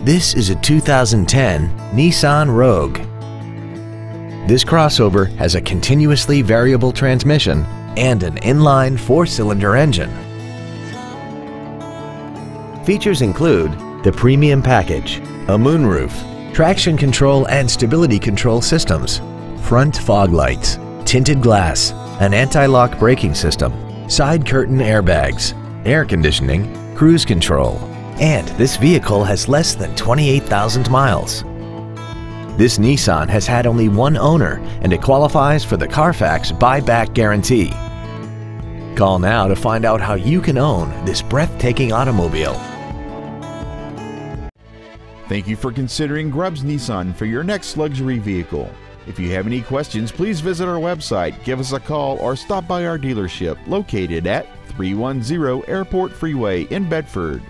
This is a 2010 Nissan Rogue. This crossover has a continuously variable transmission and an inline 4-cylinder engine. Features include the premium package, a moonroof, traction control and stability control systems, front fog lights, tinted glass, an anti-lock braking system, side curtain airbags, air conditioning, cruise control, and this vehicle has less than 28,000 miles. This Nissan has had only one owner and it qualifies for the Carfax buyback guarantee. Call now to find out how you can own this breathtaking automobile. Thank you for considering Grubbs Nissan for your next luxury vehicle. If you have any questions, please visit our website, give us a call, or stop by our dealership located at 310 Airport Freeway in Bedford.